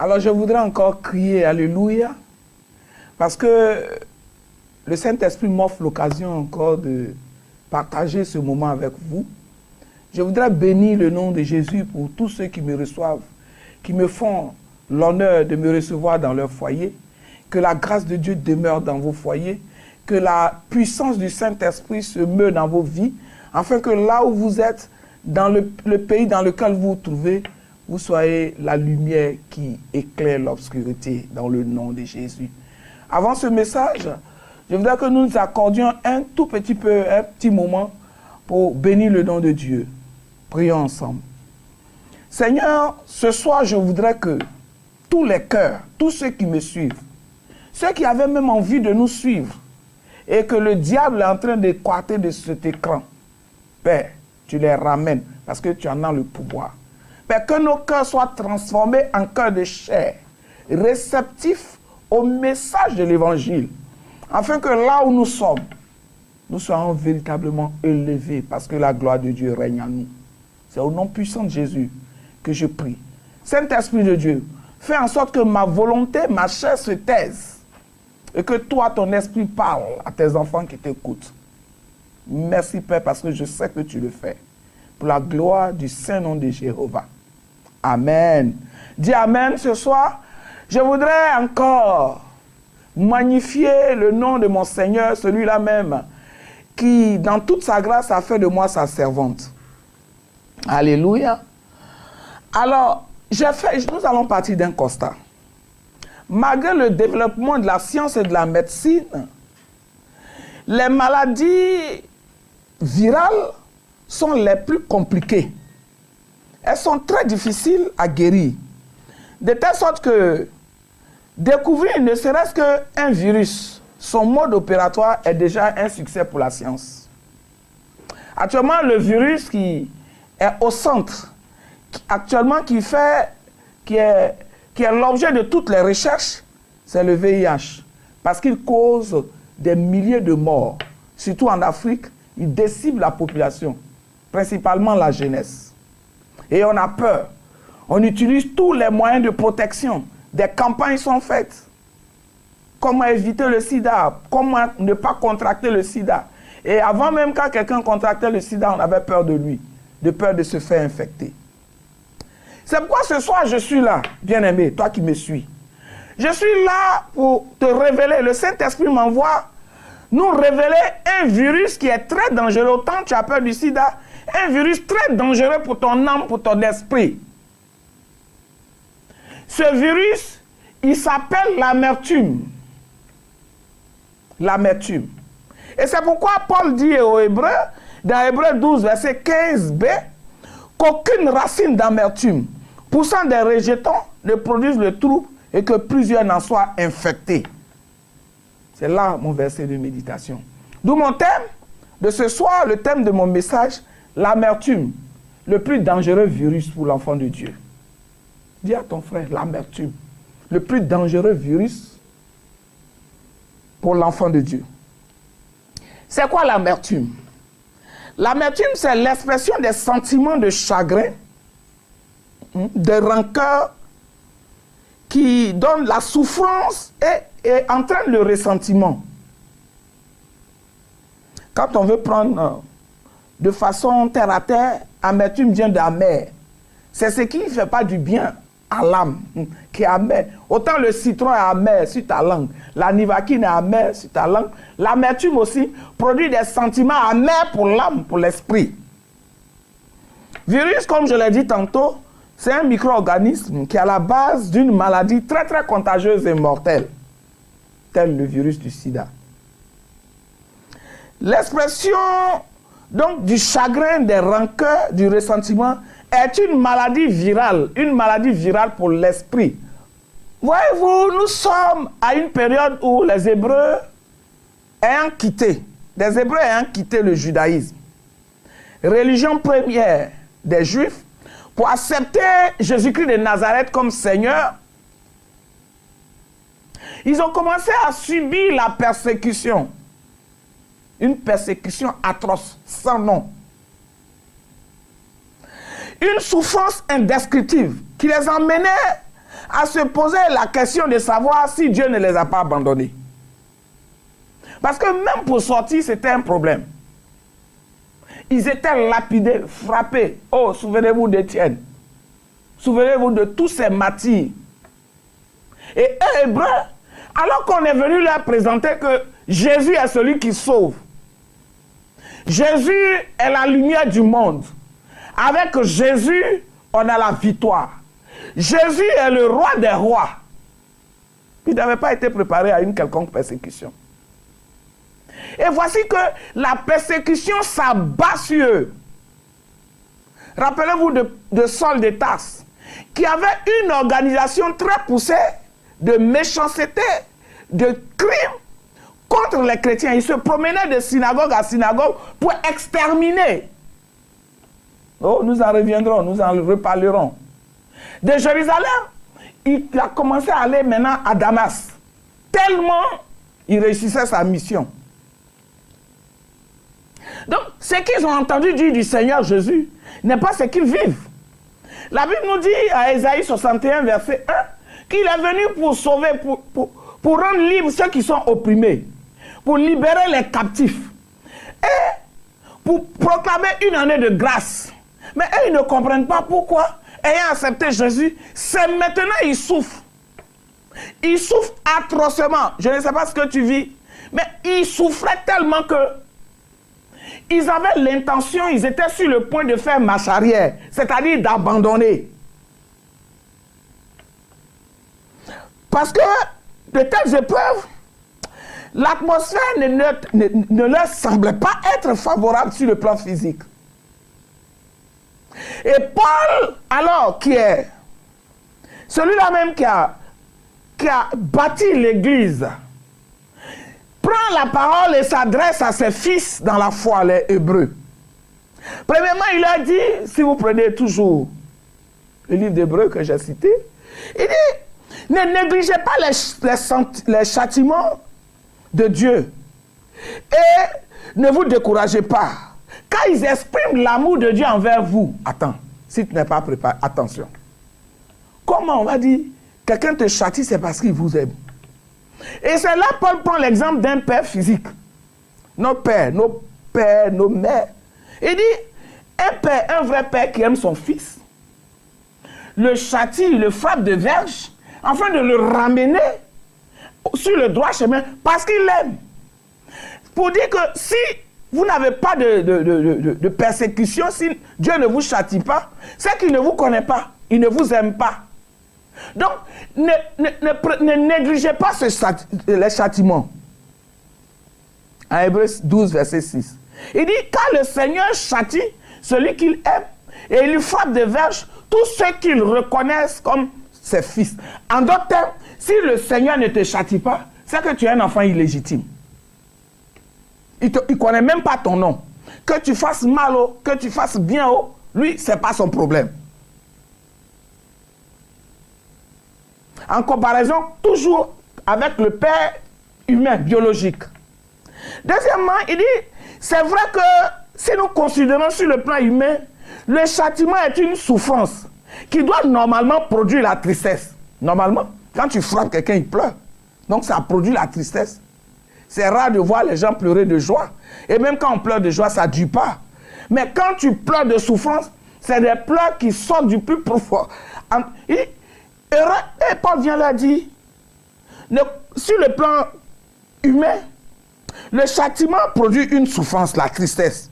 Alors je voudrais encore crier Alléluia, parce que le Saint-Esprit m'offre l'occasion encore de partager ce moment avec vous. Je voudrais bénir le nom de Jésus pour tous ceux qui me reçoivent, qui me font l'honneur de me recevoir dans leur foyer. Que la grâce de Dieu demeure dans vos foyers, que la puissance du Saint-Esprit se meut dans vos vies, afin que là où vous êtes, dans le pays dans lequel vous vous trouvez, vous soyez la lumière qui éclaire l'obscurité dans le nom de Jésus. Avant ce message, je voudrais que nous nous accordions un tout petit peu, un petit moment pour bénir le nom de Dieu. Prions ensemble. Seigneur, ce soir, je voudrais que tous les cœurs, tous ceux qui me suivent, ceux qui avaient même envie de nous suivre, et que le diable est en train d'écarter de cet écran, Père, tu les ramènes parce que tu en as le pouvoir. Père, que nos cœurs soient transformés en cœurs de chair, réceptifs au message de l'Évangile, afin que là où nous sommes, nous soyons véritablement élevés parce que la gloire de Dieu règne en nous. C'est au nom puissant de Jésus que je prie. Saint-Esprit de Dieu, fais en sorte que ma volonté, ma chair se taise et que toi, ton esprit parle à tes enfants qui t'écoutent. Merci Père parce que je sais que tu le fais. Pour la gloire du Saint-Nom de Jéhovah. Amen. Dis Amen ce soir. Je voudrais encore magnifier le nom de mon Seigneur, celui-là même, qui, dans toute sa grâce, a fait de moi sa servante. Alléluia. Alors, nous allons partir d'un constat. Malgré le développement de la science et de la médecine, les maladies virales sont les plus compliquées. Elles sont très difficiles à guérir. De telle sorte que découvrir ne serait-ce qu'un virus, son mode opératoire est déjà un succès pour la science. Actuellement, le virus qui est au centre, qui est l'objet de toutes les recherches, c'est le VIH. Parce qu'il cause des milliers de morts, surtout en Afrique. Il décible la population, principalement la jeunesse. Et on a peur. On utilise tous les moyens de protection. Des campagnes sont faites. Comment éviter le sida? Comment ne pas contracter le sida? Et avant même quand quelqu'un contractait le sida, on avait peur de lui, de peur de se faire infecter. C'est pourquoi ce soir, je suis là, bien-aimé, toi qui me suis. Je suis là pour te révéler. Le Saint-Esprit m'envoie nous révéler un virus qui est très dangereux. Autant tu as peur du sida, un virus très dangereux pour ton âme, pour ton esprit. Ce virus, il s'appelle l'amertume. L'amertume. Et c'est pourquoi Paul dit aux Hébreux, dans Hébreux 12, verset 15b, qu'aucune racine d'amertume poussant des rejetons ne produise le trouble et que plusieurs n'en soient infectés. C'est là mon verset de méditation. D'où mon thème de ce soir, le thème de mon message, l'amertume, le plus dangereux virus pour l'enfant de Dieu. Dis à ton frère, l'amertume, le plus dangereux virus pour l'enfant de Dieu. C'est quoi l'amertume? L'amertume, c'est l'expression des sentiments de chagrin, de rancœur, qui donnent la souffrance et entraînent le ressentiment. Quand on veut prendre de façon terre à terre, amertume vient d'amer. C'est ce qui ne fait pas du bien à l'âme, qui est amer. Autant le citron est amer sur ta langue, la nivaquine est amère sur ta langue. L'amertume aussi produit des sentiments amers pour l'âme, pour l'esprit. Virus, comme je l'ai dit tantôt, c'est un micro-organisme qui est à la base d'une maladie très très contagieuse et mortelle, tel le virus du sida. L'expression donc du chagrin, des rancœurs, du ressentiment est une maladie virale pour l'esprit. Voyez-vous, nous sommes à une période où les Hébreux ayant quitté le judaïsme, religion première des Juifs, pour accepter Jésus-Christ de Nazareth comme Seigneur, ils ont commencé à subir la persécution. Une persécution atroce, sans nom. Une souffrance indescriptible qui les emmenait à se poser la question de savoir si Dieu ne les a pas abandonnés. Parce que même pour sortir, c'était un problème. Ils étaient lapidés, frappés. Oh, souvenez-vous d'Étienne. Souvenez-vous de tous ces martyrs. Et eux, Hébreux, alors qu'on est venu leur présenter que Jésus est celui qui sauve. Jésus est la lumière du monde. Avec Jésus, on a la victoire. Jésus est le roi des rois. Il n'avait pas été préparé à une quelconque persécution. Et voici que la persécution s'abat sur eux. Rappelez-vous de Saul de Tarse, qui avait une organisation très poussée de méchanceté, de crimes contre les chrétiens. Il se promenait de synagogue à synagogue pour exterminer. Oh, nous en reviendrons, nous en reparlerons. De Jérusalem, il a commencé à aller maintenant à Damas. Tellement il réussissait sa mission. Donc, ce qu'ils ont entendu dire du Seigneur Jésus n'est pas ce qu'ils vivent. La Bible nous dit à Ésaïe 61, verset 1, qu'il est venu pour sauver, pour rendre libres ceux qui sont opprimés, pour libérer les captifs et pour proclamer une année de grâce. Mais eux, ils ne comprennent pas pourquoi, ayant accepté Jésus, c'est maintenant ils souffrent. Ils souffrent atrocement. Je ne sais pas ce que tu vis, mais ils souffraient tellement que ils avaient l'intention, ils étaient sur le point de faire marche arrière, c'est-à-dire d'abandonner. Parce que de telles épreuves, l'atmosphère ne leur semblait pas être favorable sur le plan physique. Et Paul, alors, qui est celui-là même qui a bâti l'église, prend la parole et s'adresse à ses fils dans la foi, les Hébreux. Premièrement, il a dit, si vous prenez toujours le livre d'Hébreux que j'ai cité, il dit, ne négligez pas les châtiments de Dieu et ne vous découragez pas, car ils expriment l'amour de Dieu envers vous. Attends, si tu n'es pas préparé, attention. Comment on va dire, quelqu'un te châtie, c'est parce qu'il vous aime. Et c'est là Paul prend l'exemple d'un père physique. Nos pères, nos mères. Il dit, un père, un vrai père qui aime son fils, le châtie, le frappe de verge, afin de le ramener sur le droit chemin, parce qu'il l'aime. Pour dire que si vous n'avez pas de persécution, si Dieu ne vous châtie pas, c'est qu'il ne vous connaît pas, il ne vous aime pas. Donc, ne négligez pas les châtiments. En Hébreux 12, verset 6. Il dit, car le Seigneur châtie celui qu'il aime, et il lui frappe de verge tous ceux qu'il reconnaissent comme ses fils. En d'autres termes, si le Seigneur ne te châtie pas, c'est que tu es un enfant illégitime. Il ne connaît même pas ton nom. Que tu fasses mal, que tu fasses bien, lui, ce n'est pas son problème. En comparaison, toujours avec le père humain, biologique. Deuxièmement, il dit, c'est vrai que si nous considérons sur le plan humain, le châtiment est une souffrance qui doit normalement produire la tristesse. Normalement, quand tu frappes quelqu'un, il pleure. Donc ça produit la tristesse. C'est rare de voir les gens pleurer de joie. Et même quand on pleure de joie, ça ne dure pas. Mais quand tu pleures de souffrance, c'est des pleurs qui sortent du plus profond. Et Paul vient là dire, sur le plan humain, le châtiment produit une souffrance, la tristesse.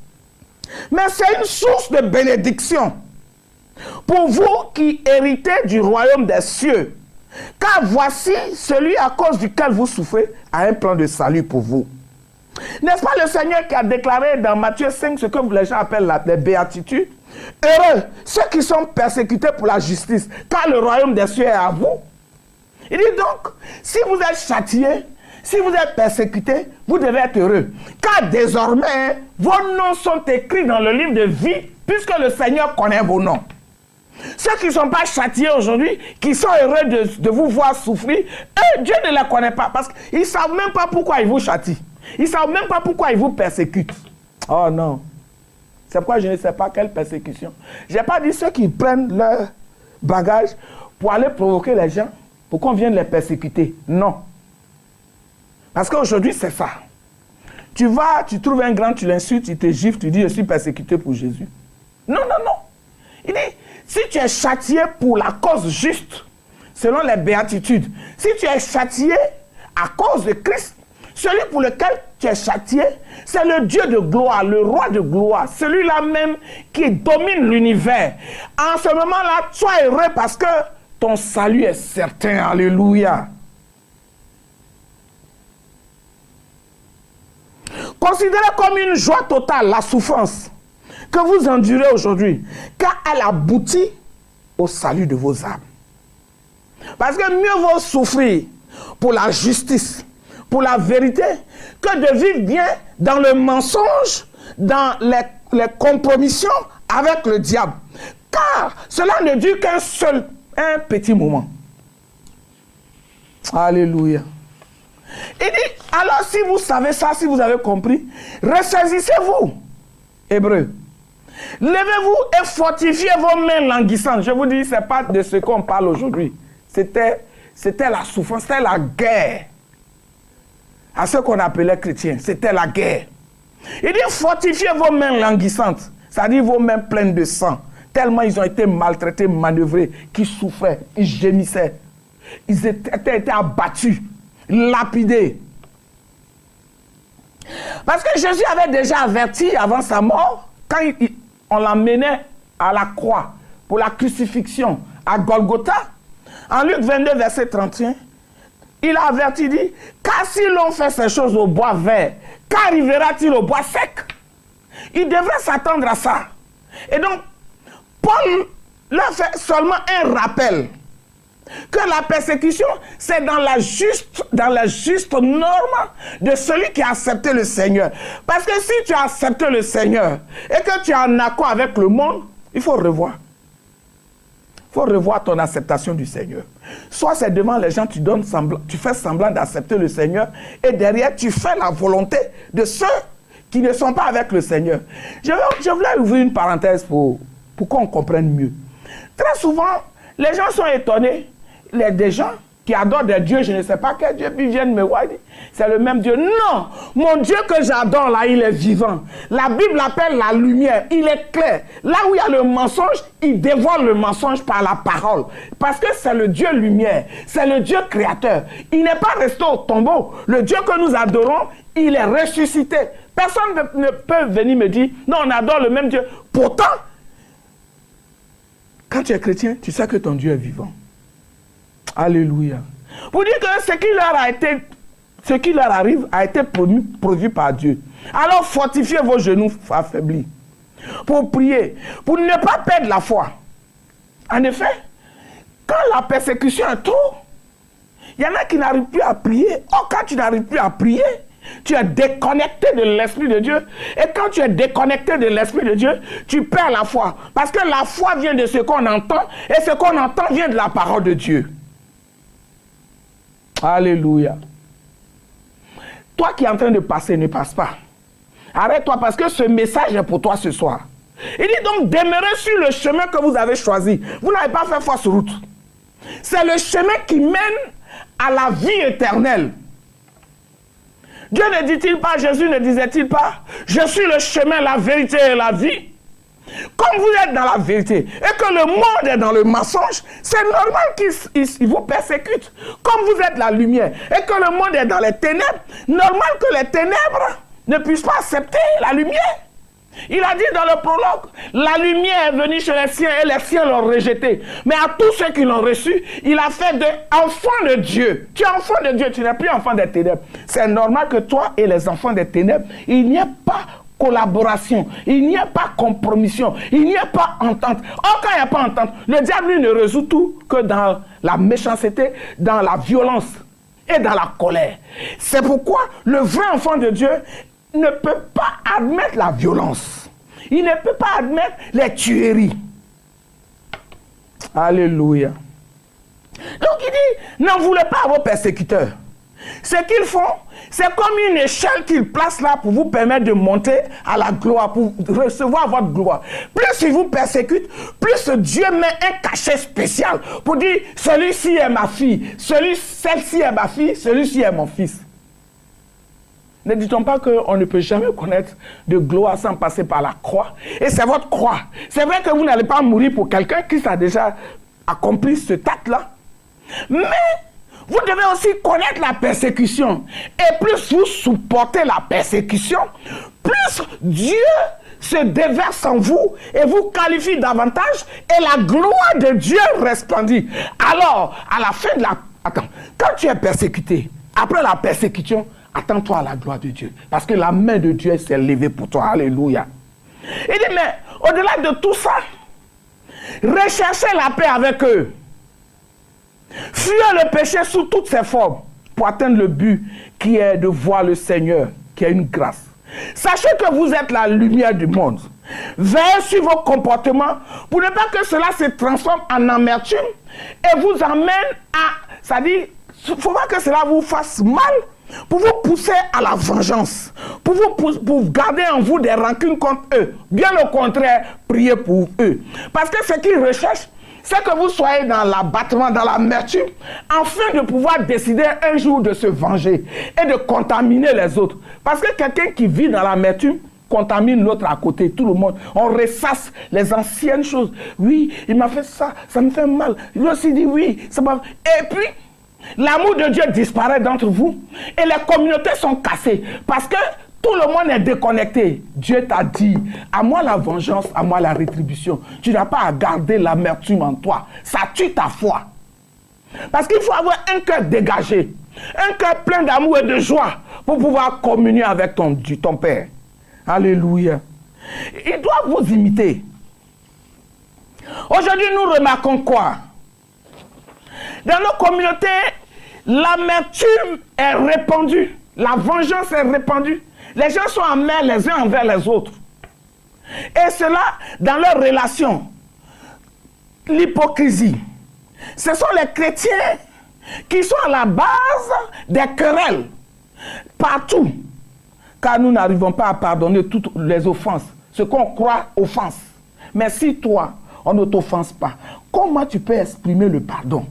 Mais c'est une source de bénédiction pour vous qui héritez du royaume des cieux. Car voici celui à cause duquel vous souffrez a un plan de salut pour vous. N'est-ce pas le Seigneur qui a déclaré dans Matthieu 5 ce que les gens appellent les béatitudes? Heureux ceux qui sont persécutés pour la justice, car le royaume des cieux est à vous. Il dit donc, si vous êtes châtiés, si vous êtes persécutés, vous devez être heureux. Car désormais, vos noms sont écrits dans le livre de vie, puisque le Seigneur connaît vos noms. Ceux qui ne sont pas châtiés aujourd'hui, qui sont heureux de vous voir souffrir, eux, Dieu ne les connaît pas, parce qu'ils ne savent même pas pourquoi ils vous châtient. Ils ne savent même pas pourquoi ils vous persécutent. Oh non. C'est pourquoi je ne sais pas quelle persécution. Je n'ai pas dit ceux qui prennent leur bagage pour aller provoquer les gens, pour qu'on vienne les persécuter. Non. Parce qu'aujourd'hui, c'est ça. Tu vas, tu trouves un grand, tu l'insultes, il te gifle, tu dis, je suis persécuté pour Jésus. Non, non, non. Il dit, si tu es châtié pour la cause juste, selon les béatitudes, si tu es châtié à cause de Christ, celui pour lequel tu es châtié, c'est le Dieu de gloire, le roi de gloire, celui-là même qui domine l'univers. En ce moment-là, sois heureux parce que ton salut est certain. Alléluia. Considérez comme une joie totale la souffrance que vous endurez aujourd'hui, car elle aboutit au salut de vos âmes. Parce que mieux vaut souffrir pour la justice, pour la vérité, que de vivre bien dans le mensonge, dans les compromissions avec le diable. Car cela ne dure un petit moment. Alléluia. Il dit, alors si vous savez ça, si vous avez compris, ressaisissez-vous, Hébreux. Levez-vous et fortifiez vos mains languissantes. Je vous dis, ce n'est pas de ce qu'on parle aujourd'hui. C'était la souffrance, c'était la guerre. À ce qu'on appelait chrétiens, c'était la guerre. Il dit, fortifiez vos mains languissantes, c'est-à-dire vos mains pleines de sang. Tellement ils ont été maltraités, manœuvrés, qu'ils souffraient, ils gémissaient. Ils étaient abattus, lapidés. Parce que Jésus avait déjà averti avant sa mort, quand on l'emmenait à la croix pour la crucifixion à Golgotha, en Luc 22, verset 31, il a averti, dit, car si l'on fait ces choses au bois vert, qu'arrivera-t-il au bois sec? Il devrait s'attendre à ça. Et donc, Paul leur fait seulement un rappel que la persécution, c'est dans la juste norme de celui qui a accepté le Seigneur. Parce que si tu as accepté le Seigneur et que tu es en accord avec le monde, il faut revoir. Il faut revoir ton acceptation du Seigneur. Soit c'est devant les gens, tu fais semblant d'accepter le Seigneur et derrière, tu fais la volonté de ceux qui ne sont pas avec le Seigneur. Je voulais ouvrir une parenthèse pour qu'on comprenne mieux. Très souvent, les gens sont étonnés. Des gens qui adorent des dieux, je ne sais pas quel Dieu, puis viennent me voir, c'est le même Dieu. Non, mon Dieu que j'adore là, il est vivant. La Bible l'appelle la lumière, il est clair. Là où il y a le mensonge, il dévoile le mensonge par la parole. Parce que c'est le Dieu lumière, c'est le Dieu créateur. Il n'est pas resté au tombeau. Le Dieu que nous adorons, il est ressuscité. Personne ne peut venir me dire, non, on adore le même Dieu. Pourtant, quand tu es chrétien, tu sais que ton Dieu est vivant. Alléluia. Pour dire que ce qui leur arrive a été produit par Dieu. Alors fortifiez vos genoux affaiblis pour prier, pour ne pas perdre la foi. En effet, quand la persécution est trop, il y en a qui n'arrivent plus à prier. Or, quand tu n'arrives plus à prier, tu es déconnecté de l'Esprit de Dieu. Et quand tu es déconnecté de l'Esprit de Dieu, tu perds la foi. Parce que la foi vient de ce qu'on entend, et ce qu'on entend vient de la parole de Dieu. Alléluia. Toi qui es en train de passer, ne passe pas. Arrête-toi parce que ce message est pour toi ce soir. Il dit donc, demeurez sur le chemin que vous avez choisi. Vous n'avez pas fait fausse route. C'est le chemin qui mène à la vie éternelle. Dieu ne dit-il pas, Jésus ne disait-il pas, je suis le chemin, la vérité et la vie. Comme vous êtes dans la vérité et que le monde est dans le mensonge, c'est normal qu'il vous persécute. Comme vous êtes la lumière et que le monde est dans les ténèbres, normal que les ténèbres ne puissent pas accepter la lumière. Il a dit dans le prologue, la lumière est venue chez les siens et les siens l'ont rejetée. Mais à tous ceux qui l'ont reçu, il a fait d'enfants de Dieu. Tu es enfant de Dieu, tu n'es plus enfant des ténèbres. C'est normal que toi et les enfants des ténèbres, il n'y ait pas collaboration, il n'y a pas compromission, il n'y a pas entente. Or, quand il n'y a pas entente, le diable lui, ne résout tout que dans la méchanceté, dans la violence et dans la colère. C'est pourquoi le vrai enfant de Dieu ne peut pas admettre la violence. Il ne peut pas admettre les tueries. Alléluia. Donc il dit, n'en voulez pas à vos persécuteurs. Ce qu'ils font, C'est comme une échelle qu'il place là pour vous permettre de monter à la gloire, pour recevoir votre gloire. Plus il vous persécute, plus Dieu met un cachet spécial pour dire, celui-ci est ma fille, celle-ci est ma fille, celui-ci est mon fils. Ne dit-on pas qu'on ne peut jamais connaître de gloire sans passer par la croix? Et c'est votre croix. C'est vrai que vous n'allez pas mourir pour quelqu'un qui a déjà accompli ce acte-là. Mais vous devez aussi connaître la persécution. Et plus vous supportez la persécution, plus Dieu se déverse en vous et vous qualifie davantage et la gloire de Dieu resplendit. Alors, à la fin de la... Attends, quand tu es persécuté, après la persécution, attends-toi à la gloire de Dieu. Parce que la main de Dieu s'est levée pour toi. Alléluia. Il dit, mais au-delà de tout ça, recherchez la paix avec eux. Fuyez le péché sous toutes ses formes pour atteindre le but qui est de voir le Seigneur, qui est une grâce. Sachez que vous êtes la lumière du monde. Veillez sur vos comportements pour ne pas que cela se transforme en amertume et vous amène à... C'est-à-dire, il ne faut pas que cela vous fasse mal pour vous pousser à la vengeance, pour garder en vous des rancunes contre eux. Bien au contraire, priez pour eux. Parce que ce qu'ils recherchent, c'est que vous soyez dans l'abattement, dans l'amertume, afin de pouvoir décider un jour de se venger et de contaminer les autres. Parce que quelqu'un qui vit dans l'amertume contamine l'autre à côté, tout le monde. On ressasse les anciennes choses. Oui, il m'a fait ça, ça me fait mal. Il aussi dit oui, ça m'a... Et puis, l'amour de Dieu disparaît d'entre vous et les communautés sont cassées parce que tout le monde est déconnecté. Dieu t'a dit, à moi la vengeance, à moi la rétribution. Tu n'as pas à garder l'amertume en toi. Ça tue ta foi. Parce qu'il faut avoir un cœur dégagé, un cœur plein d'amour et de joie pour pouvoir communier avec ton Père. Alléluia. Ils doivent vous imiter. Aujourd'hui, nous remarquons quoi? Dans nos communautés, l'amertume est répandue. La vengeance est répandue. Les gens sont amers les uns envers les autres. Et cela, dans leurs relations. L'hypocrisie. Ce sont les chrétiens qui sont à la base des querelles. Partout. Car nous n'arrivons pas à pardonner toutes les offenses. Ce qu'on croit offense. Mais si toi, on ne t'offense pas, comment tu peux exprimer le pardon?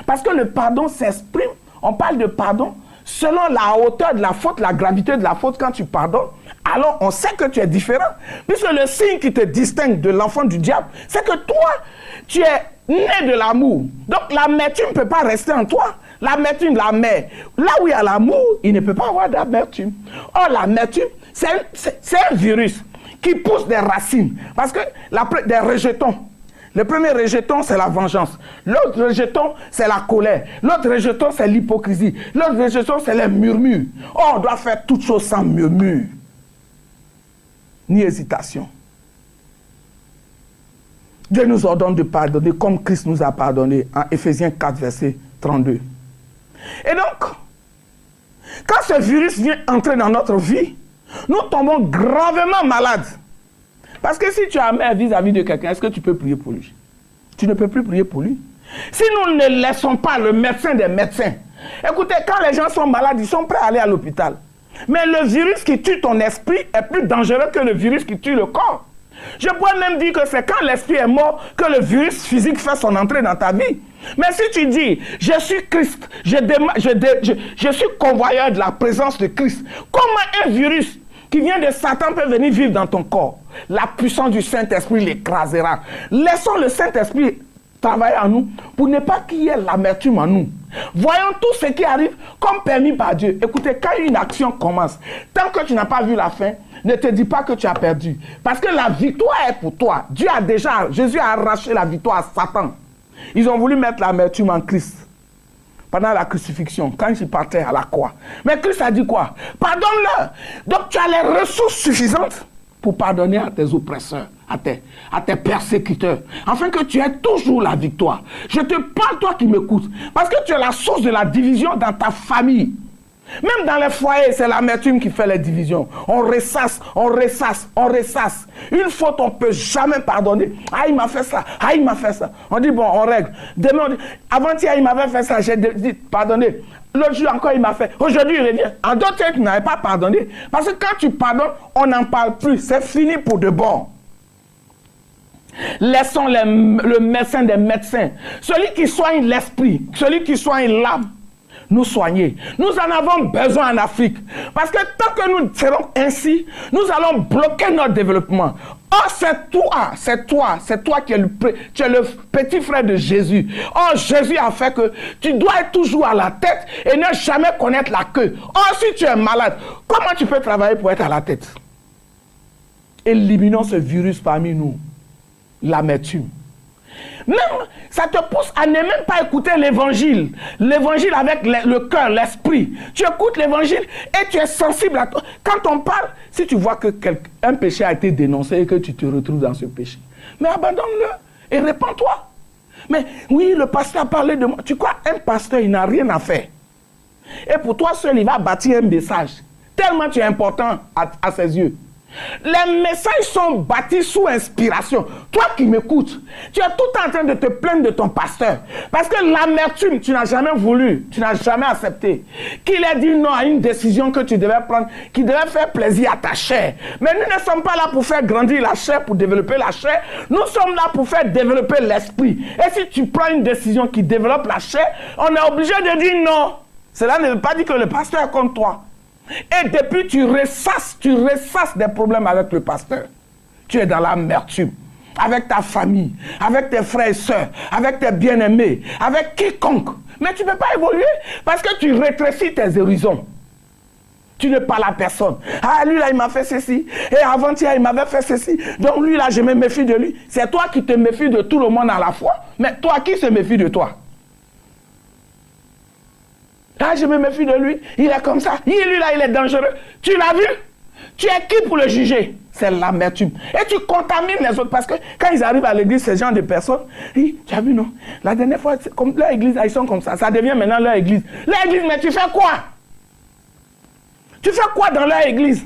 Parce que le pardon s'exprime, on parle de pardon, selon la hauteur de la faute, la gravité de la faute. Quand tu pardonnes, alors on sait que tu es différent. Puisque le signe qui te distingue de l'enfant du diable, c'est que toi, tu es né de l'amour. Donc l'amertume ne peut pas rester en toi. L'amertume, la mère. Là où il y a l'amour, il ne peut pas avoir d'amertume. Or, l'amertume, c'est un virus qui pousse des racines. Parce que des rejetons. Le premier rejeton, c'est la vengeance. L'autre rejeton, c'est la colère. L'autre rejeton, c'est l'hypocrisie. L'autre rejeton, c'est les murmures. Oh, on doit faire toutes choses sans murmure, ni hésitation. Dieu nous ordonne de pardonner comme Christ nous a pardonné en Éphésiens 4, verset 32. Et donc, quand ce virus vient entrer dans notre vie, nous tombons gravement malades. Parce que si tu es amer vis-à-vis de quelqu'un, est-ce que tu peux prier pour lui? Tu ne peux plus prier pour lui. Si nous ne laissons pas le médecin des médecins, écoutez, quand les gens sont malades, ils sont prêts à aller à l'hôpital. Mais le virus qui tue ton esprit est plus dangereux que le virus qui tue le corps. Je pourrais même dire que c'est quand l'esprit est mort que le virus physique fait son entrée dans ta vie. Mais si tu dis, je suis Christ, je suis convoyeur de la présence de Christ, comment un virus qui vient de Satan peut venir vivre dans ton corps? La puissance du Saint-Esprit l'écrasera. Laissons le Saint-Esprit travailler en nous pour ne pas qu'il y ait l'amertume en nous. Voyons tout ce qui arrive comme permis par Dieu. Écoutez, quand une action commence, tant que tu n'as pas vu la fin, ne te dis pas que tu as perdu. Parce que la victoire est pour toi. Jésus a arraché la victoire à Satan. Ils ont voulu mettre l'amertume en Christ pendant la crucifixion, quand il partait à la croix. Mais Christ a dit quoi? Pardonne-leur. Donc tu as les ressources suffisantes pour pardonner à tes oppresseurs, à tes persécuteurs, afin que tu aies toujours la victoire. Je te parle, toi qui m'écoutes, parce que tu es la source de la division dans ta famille. Même dans les foyers, c'est l'amertume qui fait les divisions. On ressasse, on ressasse, on ressasse. Une faute, on ne peut jamais pardonner. Ah, il m'a fait ça. Ah, il m'a fait ça. On dit, bon, on règle. Demain, on dit, avant-hier, il m'avait fait ça. J'ai dit, pardonnez. L'autre jour encore, il m'a fait. Aujourd'hui, il revient. En d'autres temps, tu n'avais pas pardonné. Parce que quand tu pardonnes, on n'en parle plus. C'est fini pour de bon. Laissons le médecin des médecins. Celui qui soigne l'esprit, celui qui soigne l'âme, nous soigner. Nous en avons besoin en Afrique. Parce que tant que nous serons ainsi, nous allons bloquer notre développement. Oh, c'est toi qui es tu es le petit frère de Jésus. Oh, Jésus a fait que tu dois être toujours à la tête et ne jamais connaître la queue. Oh, si tu es malade, comment tu peux travailler pour être à la tête? Éliminons ce virus parmi nous, l'amertume. Même, ça te pousse à ne même pas écouter l'évangile. L'évangile avec le cœur, l'esprit. Tu écoutes l'évangile et tu es sensible à toi. Quand on parle, si tu vois que un péché a été dénoncé et que tu te retrouves dans ce péché, mais abandonne-le et répands-toi. Mais oui, le pasteur a parlé de moi. Tu crois, un pasteur, il n'a rien à faire. Et pour toi seul, il va bâtir un message. Tellement tu es important à ses yeux. Les messages sont bâtis sous inspiration. Toi qui m'écoutes, tu es tout en train de te plaindre de ton pasteur. Parce que l'amertume, tu n'as jamais voulu, tu n'as jamais accepté. Qu'il ait dit non à une décision que tu devais prendre, qui devait faire plaisir à ta chair. Mais nous ne sommes pas là pour faire grandir la chair, pour développer la chair. Nous sommes là pour faire développer l'esprit. Et si tu prends une décision qui développe la chair, on est obligé de dire non. Cela ne veut pas dire que le pasteur est contre toi. Et depuis, tu ressasses des problèmes avec le pasteur. Tu es dans l'amertume. Avec ta famille, avec tes frères et sœurs, avec tes bien-aimés, avec quiconque. Mais tu ne peux pas évoluer parce que tu rétrécis tes horizons. Tu ne parles à personne. Ah, lui là, il m'a fait ceci. Et avant-hier, il m'avait fait ceci. Donc lui là, je me méfie de lui. C'est toi qui te méfies de tout le monde à la fois. Mais toi, qui se méfie de toi? Ah, je me méfie de lui, il est comme ça. Lui là, il est dangereux. Tu l'as vu? Tu es qui pour le juger? C'est l'amertume. Et tu contamines les autres parce que quand ils arrivent à l'église, ces gens de personnes, tu as vu, non? La dernière fois, comme leur église, ils sont comme ça. Ça devient maintenant leur église. Leur église, mais tu fais quoi? Tu fais quoi dans leur église?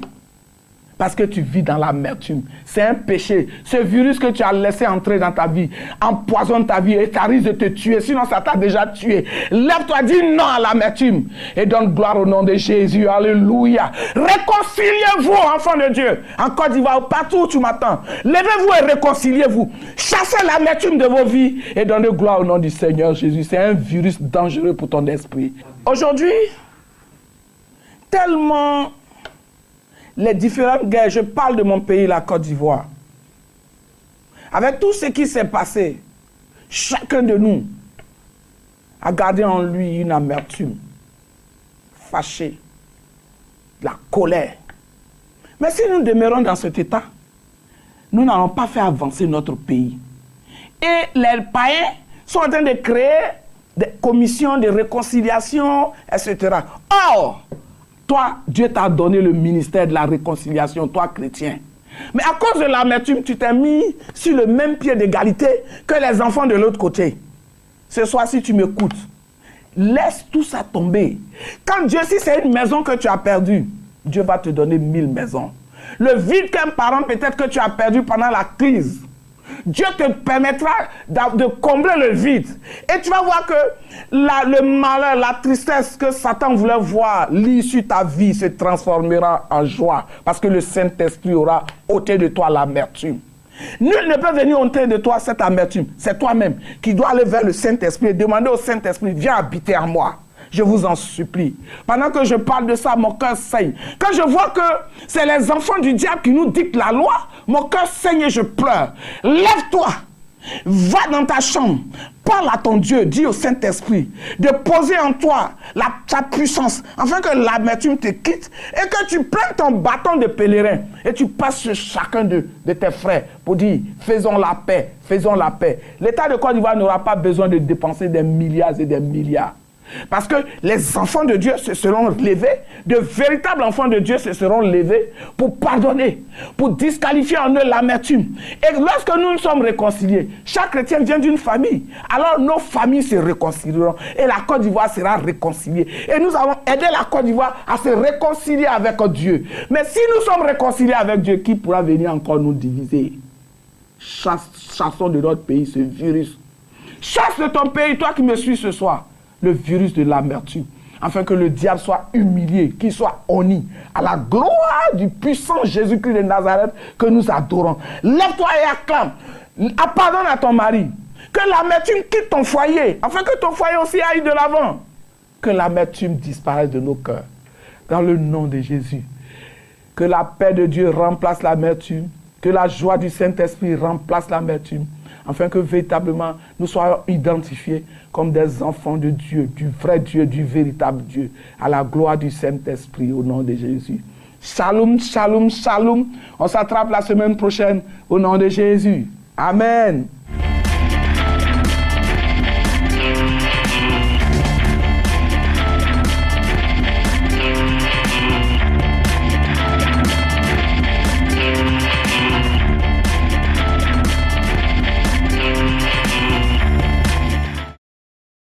Parce que tu vis dans l'amertume. C'est un péché. Ce virus que tu as laissé entrer dans ta vie empoisonne ta vie et ça risque de te tuer. Sinon, ça t'a déjà tué. Lève-toi, dis non à l'amertume. Et donne gloire au nom de Jésus. Alléluia. Réconciliez-vous, enfants de Dieu. En Côte d'Ivoire, partout où tu m'attends. Levez-vous et réconciliez-vous. Chassez l'amertume de vos vies et donnez gloire au nom du Seigneur Jésus. C'est un virus dangereux pour ton esprit. Aujourd'hui, tellement... les différentes guerres, je parle de mon pays, la Côte d'Ivoire. Avec tout ce qui s'est passé, chacun de nous a gardé en lui une amertume, fâché, la colère. Mais si nous demeurons dans cet état, nous n'allons pas faire avancer notre pays. Et les païens sont en train de créer des commissions de réconciliation, etc. Or, toi, Dieu t'a donné le ministère de la réconciliation, toi chrétien. Mais à cause de l'amertume, tu t'es mis sur le même pied d'égalité que les enfants de l'autre côté. Ce soir, si tu m'écoutes, laisse tout ça tomber. Quand Dieu, si c'est une maison que tu as perdue, Dieu va te donner 1000 maisons. Le vide qu'un parent peut-être que tu as perdu pendant la crise, Dieu te permettra de combler le vide. Et tu vas voir que le malheur, la tristesse que Satan voulait voir l'issue de ta vie se transformera en joie. Parce que le Saint-Esprit aura ôté de toi l'amertume. Nul ne peut venir ôter de toi cette amertume. C'est toi-même qui dois aller vers le Saint-Esprit et demander au Saint-Esprit, viens habiter en moi. Je vous en supplie. Pendant que je parle de ça, mon cœur saigne. Quand je vois que c'est les enfants du diable qui nous dictent la loi, mon cœur saigne et je pleure. Lève-toi. Va dans ta chambre. Parle à ton Dieu. Dis au Saint-Esprit de poser en toi ta puissance afin que l'amertume te quitte et que tu prennes ton bâton de pèlerin et tu passes sur chacun de tes frères pour dire faisons la paix, faisons la paix. L'État de Côte d'Ivoire n'aura pas besoin de dépenser des milliards et des milliards. Parce que les enfants de Dieu se seront levés, de véritables enfants de Dieu se seront levés pour pardonner, pour disqualifier en eux l'amertume. Et lorsque nous nous sommes réconciliés, chaque chrétien vient d'une famille, alors nos familles se réconcilieront et la Côte d'Ivoire sera réconciliée. Et nous allons aider la Côte d'Ivoire à se réconcilier avec Dieu. Mais si nous sommes réconciliés avec Dieu, qui pourra venir encore nous diviser? Chassons de notre pays ce virus. Chasse de ton pays, toi qui me suis ce soir, le virus de l'amertume, afin que le diable soit humilié, qu'il soit honni, à la gloire du puissant Jésus-Christ de Nazareth que nous adorons. Lève-toi et acclame, pardonne à ton mari, que l'amertume quitte ton foyer, afin que ton foyer aussi aille de l'avant, que l'amertume disparaisse de nos cœurs, dans le nom de Jésus. Que la paix de Dieu remplace l'amertume, que la joie du Saint-Esprit remplace l'amertume, afin que véritablement nous soyons identifiés comme des enfants de Dieu, du vrai Dieu, du véritable Dieu, à la gloire du Saint-Esprit, au nom de Jésus. Shalom, shalom, shalom. On s'attrape la semaine prochaine au nom de Jésus. Amen.